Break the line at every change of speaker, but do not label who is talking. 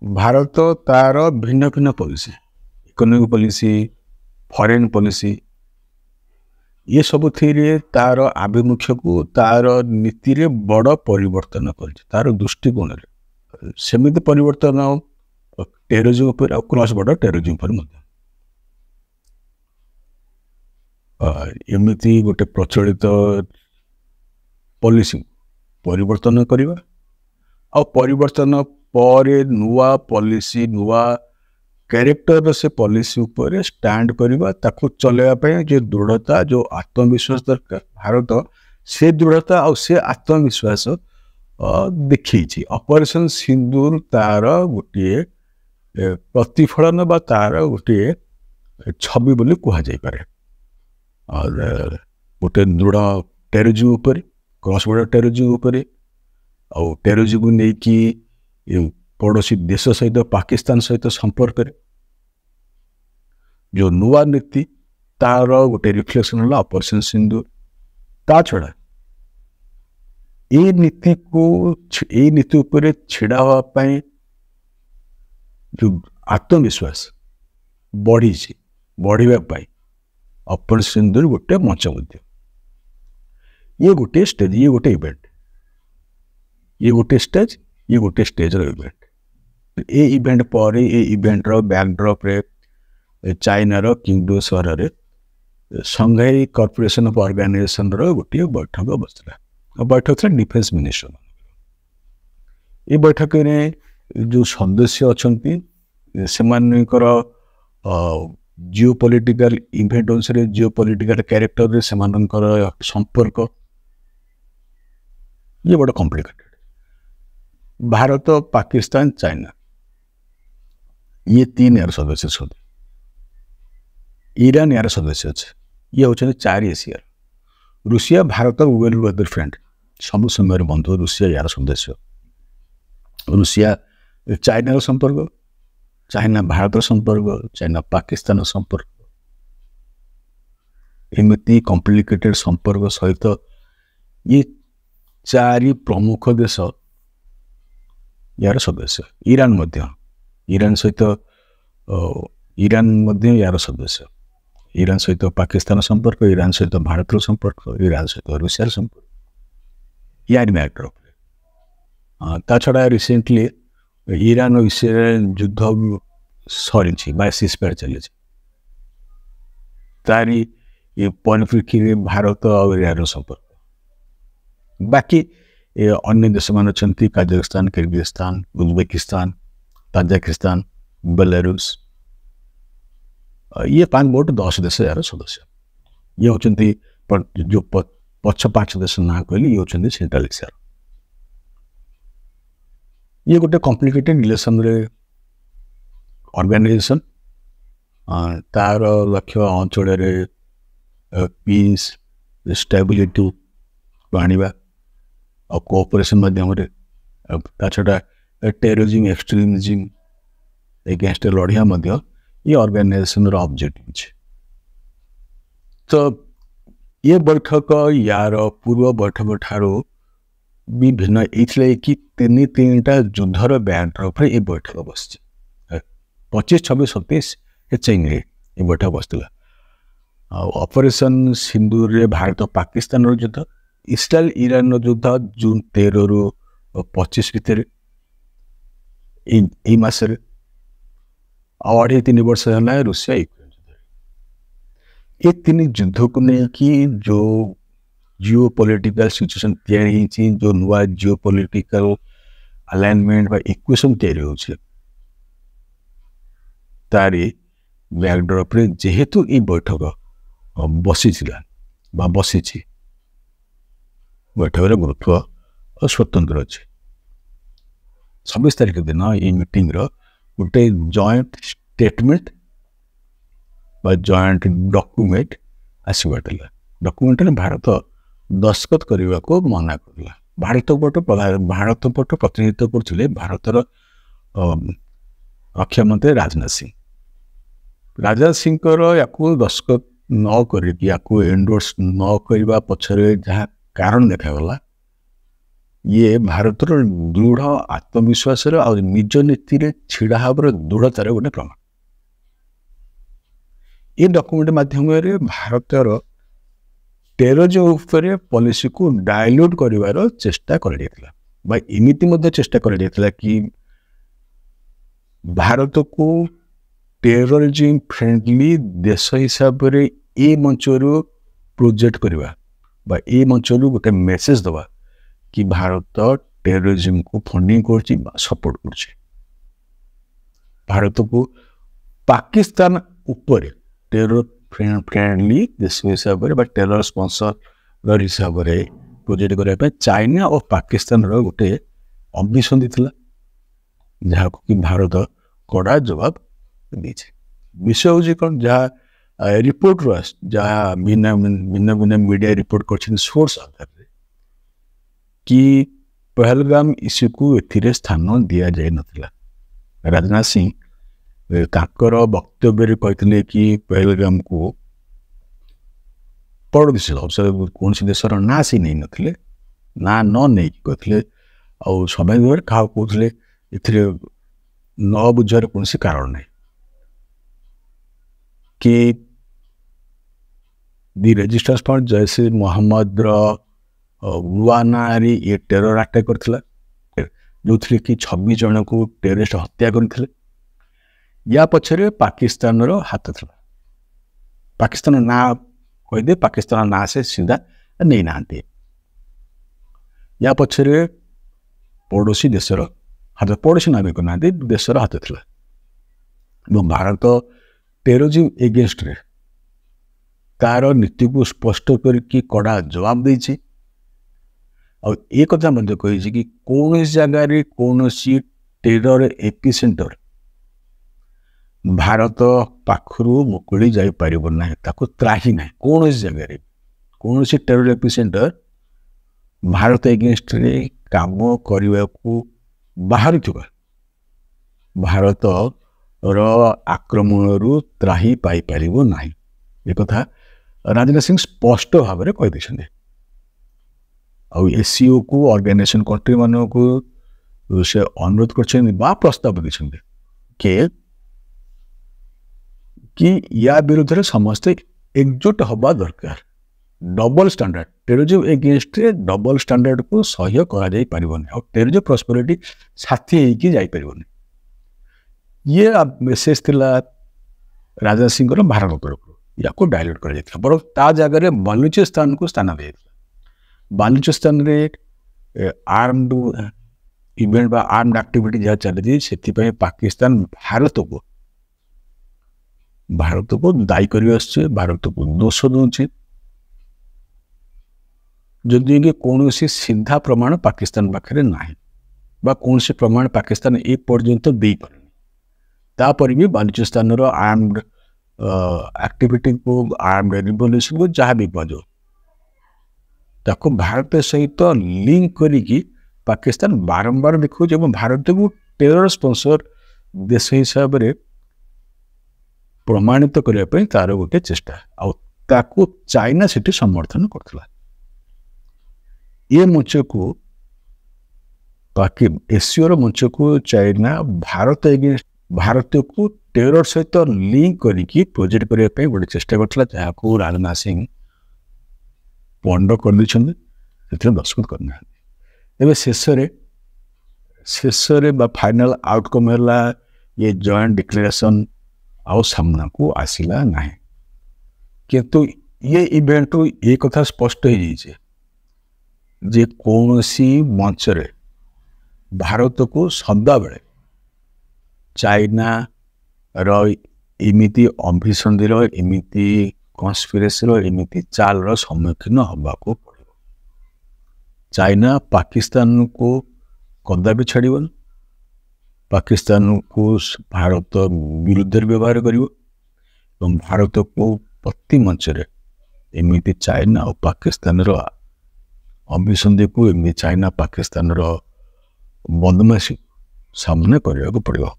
भारत तार भिन्न भिन्न policy, economic policy, foreign policy, ये सब थी तार आभिमुख्य को तार नीति रे बड़ परिवर्तन कर तार दृष्टिकोण सेमिति परिवर्तन टेररिज्म पर क्रॉस बॉर्डर टेररिज्म पर एमती गोटे प्रचलित पॉलिसी परिवर्तन करवा आ परिवर्तन पर नुआ पॉलिसी नुआ कैरेक्टर से पॉलिसी ऊपर स्टैंड करवा ताको चलेगा जो दृढ़ता जो आत्मविश्वास दरकार भारत से दृढ़ता और से आत्मविश्वास देखी ऑपरेशन सिंदूर तार गोटे प्रतिफलन बा तार गोटे छवि बोली कह जाई पारे और गोटे दृढ़ टेररिज्म उपर क्रॉस बॉर्डर टेररिज्म उपर और टेररिज्म को नहीं कि पड़ोसी देश सहित पाकिस्तान सहित संपर्क जो नुआ नीति तार गोटे रिफ्लेक्शन है ऑपरेशन सिंदूर ता छड़ा ये नीति को ये नीति उपर छिड़ा होगापाई जो आत्मविश्वास बढ़ाई ऑपरेशन सिंदूर गोटे मंच ये गोटे स्टेज ये गोटे इवेंट ये गोटे स्टेज ये गोटे स्टेज इवेंट ए इवेंट पर ए इवेंट रो बैकड्रॉप रे चाइना रो किंगडो सहर रे संघाई कॉर्पोरेशन ऑफ ऑर्गेनाइजेशन रो गोटे बैठक बसला बैठक था डिफेंस मिनिस्टर ये बैठक रे जो सदस्य अछंती सेमानकर जियो पॉलिटिकल इवेंट अनुसार जियो पॉलिटिकल कैरेक्टर रे सेमानकर संपर्क ये बड़ा कॉम्प्लिकेटेड भारत पाकिस्तान चाइना ये तीन यार सदस्य छे ईरान यार सदस्य अच्छे ये होचने 4 Asia Russia Bharat well whether friend सब समय बंधु रूसिया यार सदस्य रूसिया चाइना संपर्क चाइना भारत संपर्क चाइना पाकिस्तान संपर्क एमती कॉम्प्लिकेटेड संपर्क सहित ये 4 प्रमुख देश यार सदस्य ईरान सहित यार सदस्य ईरान सहित पाकिस्तान संपर्क ईरान सहित भारत संपर्क ईरान सहित रूसिया संपर्क यार मैटर ता छड़ा रिसेंटली ईरान विषय युद्ध सरी बाय सीजफायर चली तारी परिप्रेक्षी भारत और यार संपर्क बाकी अन्य देश मान Kazakhstan Kyrgyzstan Uzbekistan Tajikistan Belarus ये 5 मोट 10 देश यार सदस्य ये होचंती जो पछ 5 देश ना कहली ये होचंती सेंट्रल एशिया ये गोटे कॉम्प्लिकेटेड रिलेशन रे ऑर्गेनाइजेशन तार लक्ष्य अंचल रे पीस स्टेबिलिटी आनिबा और कोऑपरेशन माध्यम छड़ा टेररिज्म एक्सट्रीमिज्म एगेंस्ट लड़िया ये ऑर्गेनाइजेशन ऑब्जेक्टिव तो ये बैठक यार पूर्व बैठक ठारो भी भिन्न ये कि 3टा युद्धर बैकड्रॉप ये बैठक बस 25, 26, 27 चीन रे ये बैठक बसला ऑपरेशन सिंदूर रे भारत पाकिस्तान युद्ध इस्राएल ईरान युद्ध जून 13 रु 25 भितर मसरे 2.5-3 वर्ष है रूसिया यूक्रेन ये 3 युद्ध को लेकिन जो जियो पॉलिटिकल सिचुएशन तैयारी जो नुआ जियो पॉलिटिकल अलाइनमेंट इक्वेशन तैयारी होचे तारी बैकड्रॉप रे जेहेतु ये बैठक बसी बैठक गुरुत्व और स्वतंत्र अच्छे 26 तारीख दिन ये मीटिंग गोटे जॉइंट स्टेटमेंट जॉइंट डॉक्यूमेंट आसवा डॉक्यूमेंट भारत दस्तखत करने को मना कर भारत पट प्रतिनिधित्व करते भारतर रक्षा मंत्री राजनाथ सिंह या दस्तखत न कर एंडोर्स न करने पछरे जहाँ कारण देखागला ये भारतर दृढ़ आत्मविश्वास निज नीति रे छिड़ा हबर दृढ़तार गोटे प्रमाण। ये डॉक्यूमेंट माध्यम रे भारतर टेररिज्म उपरे पॉलिसी को डायल्यूट करिवार चेष्टा कराଯାଇଥିଲା बा एमिति मध्य चेष्टा कराଯାଇଥିଲା कि भारत को टेररिज्म फ्रेंडली देश हिसाब रे ए मंचरू प्रोजेक्ट करवा बा ए मंचरू गोटे मेसेज दवा कि भारत टेररिज्म को फंडिंग करछि बा सपोर्ट करछि। भारत को पाकिस्तान ऊपर टेरर फ्रेंडली देश हिसाब रे बा टेरर स्पॉन्सर हिसाब रे प्रोजेक्ट करबा पे चाइना और पाकिस्तान रो गोटे अभिसंधि थिला जहाँ कि भारत कड़ा जवाब दीछे। विषय हूँ कौन जहाँ रिपोर्ट जहाँ भिन्न भिन्न मीडिया रिपोर्ट कर सोर्स आधार कि पहलगाम इश्यू को एथिरे स्थान दि जाए नथिला। राजनाथ सिंह ताकर वक्तव्य कहते कि पहलगाम को पड़ देश कौन सी देशर ना सी नहीं नथिले ना न नहीं कहते आउ समय क्या कहते ए न बुझार कौन सी कारण नहीं कि दि रेजिस्टेंस फ्रंट जैश ए मोहम्मद रुआनारी ये टेरर अटैक करथिला जो थे कि 26 जन को टेररिस्ट हत्या करथिले। या पछरे पाकिस्तान रो हाथ था। पाकिस्तान ना कहदे पाकिस्तान ना से सीधा नहीं नाते या पछरे पड़ोसी देशर हाथ पड़ोसी नागरिक ना देशर हाथ था। भारत टेररिज्म एगेंस्ट रे तार नीति को स्पष्ट करके कड़ा जवाब देछि और ये कथा मध्य कही कि कौन जगह कौन टेरर एपिसेंटर भारत पाखरु मुकुड़ी जाई परिबो ना ताको त्राही ना कौन जगह कौन टेरर एपिसेंटर भारत एगेंस्ट रे काम करने को बाहरी थुआ भारत रो आक्रमण रु त्राही पाई परिबो नाही। ये कथा राजनाथ सिंह स्पष्ट भाव में कह देछन आ एससीओ को ऑर्गेनाइजेशन कंट्री मान को से अनुरोध कर प्रस्ताव देछन कि या विरुद्ध रे समस्ते एकजुट हवा दरकार। Double standard terrorism against double standard को सह्य करा जाई परिबोनी और टेररिज्म प्रॉस्पेरिटी साथी होइकी जाई परिबोनी। ये मेसेज थिला राजनाथ सिंह भारत तरफ या को डायल्यूट कर जाता बर ता जगह बलूचिस्तान को स्थान दिया। बलूचिस्तान रे आर्म्ड इवेंट बा आर्म्ड एक्टिविटी जहाँ चलती से पाकिस्तान भारत को दायी कर भारत को दोष दूचे जदि कि कौन सीधा प्रमाण पाकिस्तान पाखे ना बा कौन प्रमाण पाकिस्तान ए पर्यंत दे पारे भी बलूचिस्तान आर्म्ड एक्टिविटी को आर्म्ड रिवोल्यूशन को जहाँ भी पाजो ताको भारत सहित लिंक करी पाकिस्तान बारंबार देखो जब भारत को टेरर स्पॉन्सर देश हिसाब रे प्रमाणित करने तार गोटे चेष्टा आउ चाइना से समर्थन करथिला। ये मंच को एशियर मंच को चाइना भारत एगेंस्ट भारत को टेरर सहित लिंक करके प्रोजेक्ट करने गोटे चेष्टा करथिला जहाँ को राजनाथ सिंह पंड कर दस्तखत करना। एवं शेष फाइनल आउटकम है ये जॉइंट डिक्लेरेशन आउ सामना को आसिला नहीं किंतु ये इवेंट ये कथा स्पष्ट हो जाइए जे कौन सी मंच रे भारत को सदा बेले चाइना एमिति अभिसंधि एमिति कन्स्पिरेसी एमिति चाल सम्मुखीन हवा को पड़ो। चाइना पाकिस्तान को कदापि छाड़न पाकिस्तान को भारत विरुद्ध व्यवहार कर भारत को प्रति मंच रे एमिति चाइना और पाकिस्तान अभिसंधि को एमती चाइना पाकिस्तान बदमाशी सामना करने को पड़ो।